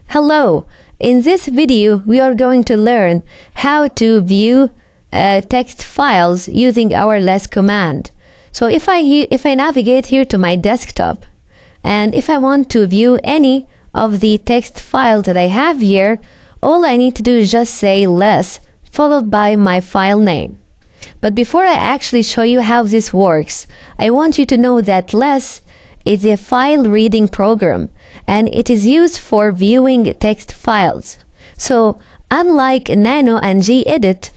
Hello! In this video, we are going to learn how to view text files using our less command. So if I navigate here to my desktop, and if I want to view any of the text files that I have here, all I need to do is just say less followed by my file name. But before I actually show you how this works, I want you to know that less is a file reading program, and it is used for viewing text files. So unlike Nano and gedit,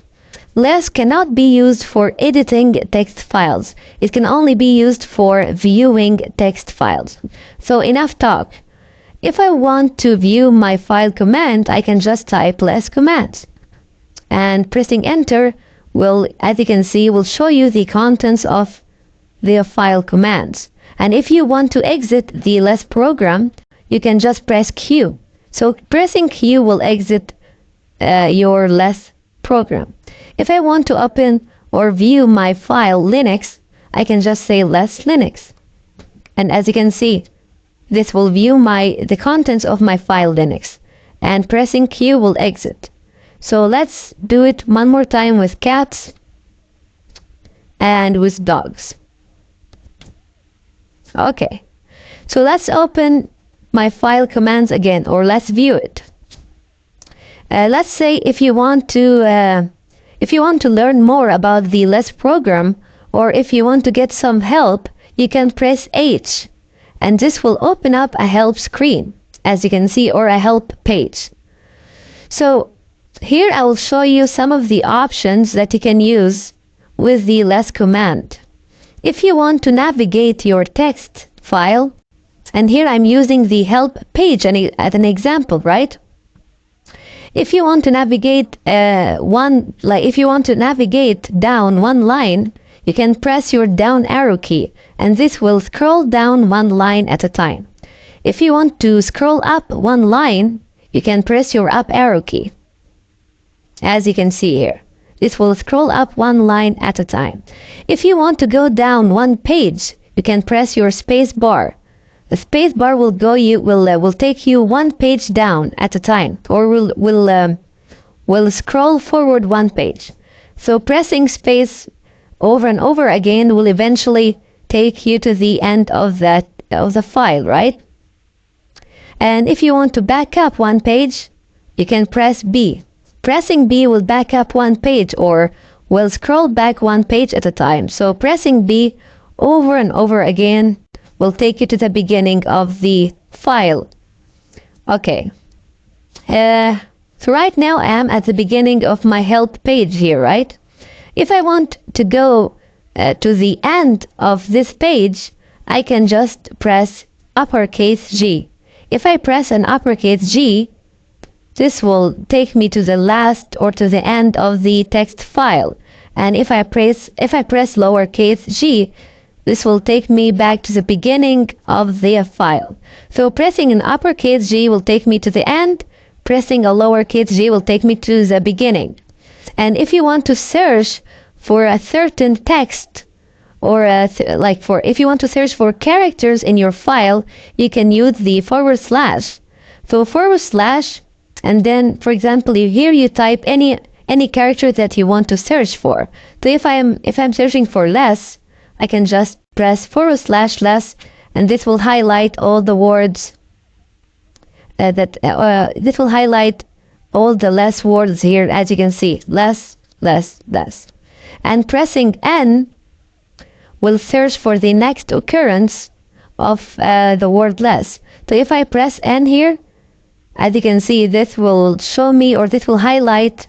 less cannot be used for editing text files. It can only be used for viewing text files. So enough talk. If I want to view my file command, I can just type less commands. And pressing enter will, as you can see, will show you the contents of the file commands. And if you want to exit the less program, you can just press Q. So pressing Q will exit your less program. If I want to open or view my file Linux, I can just say less Linux. And as you can see, this will view the contents of my file Linux. And pressing Q will exit. So let's do it one more time with cats and with dogs. Okay, so let's open my file commands again, or let's view it. Let's say if you want to learn more about the less program, or if you want to get some help, you can press H, and this will open up a help screen, as you can see, or a help page. So here I will show you some of the options that you can use with the less command. If you want to navigate your text file, and here I'm using the help page as an example, right? If you want to navigate if you want to navigate down one line, you can press your down arrow key, and this will scroll down one line at a time. If you want to scroll up one line, you can press your up arrow key. As you can see here, this will scroll up one line at a time. If you want to go down one page, you can press your space bar. The space bar will take you one page down at a time, or will scroll forward one page. So pressing space over and over again will eventually take you to the end of the file, right? And if you want to back up one page, you can press B. Pressing B will back up one page, or will scroll back one page at a time. So pressing B over and over again will take you to the beginning of the file. Okay. So right now I am at the beginning of my help page here, right? If I want to go to the end of this page, I can just press uppercase G. If I press an uppercase G, this will take me to the last or to the end of the text file. And if I press lowercase g, this will take me back to the beginning of the file. So pressing an uppercase G will take me to the end. Pressing a lowercase g will take me to the beginning. And if you want to search for a certain text, or if you want to search for characters in your file, you can use the /. So /, and then, for example, here you type any character that you want to search for. So if I'm searching for less, I can just press /less, and this will highlight all the words this will highlight all the less words here, as you can see, less, less, less. And pressing N will search for the next occurrence of the word less. So if I press N here, as you can see, this will show me, or this will highlight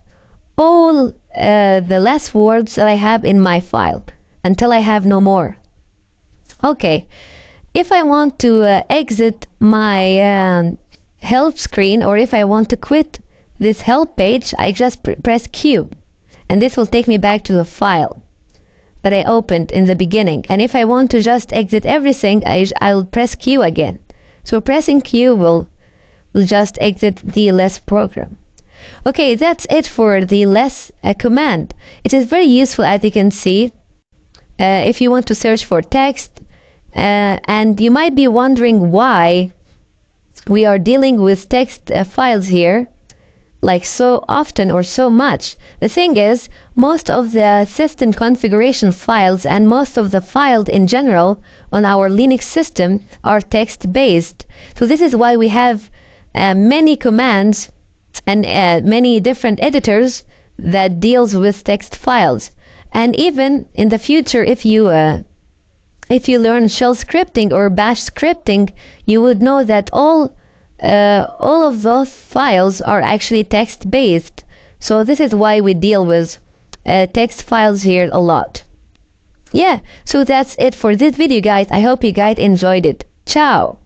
all the less words that I have in my file until I have no more. Okay, if I want to exit my help screen, or if I want to quit this help page, I just press Q, and this will take me back to the file that I opened in the beginning. And if I want to just exit everything, I'll press Q again. So pressing Q will just exit the less program. Okay, that's it for the less command. It is very useful, as you can see, if you want to search for text, and you might be wondering why we are dealing with text files here, like so often or so much. The thing is, most of the system configuration files and most of the files in general on our Linux system are text-based. So this is why we have many commands and many different editors that deals with text files. And even in the future, if you learn shell scripting or bash scripting, you would know that all of those files are actually text-based. So this is why we deal with text files here a lot. Yeah, so that's it for this video, guys. I hope you guys enjoyed it. Ciao!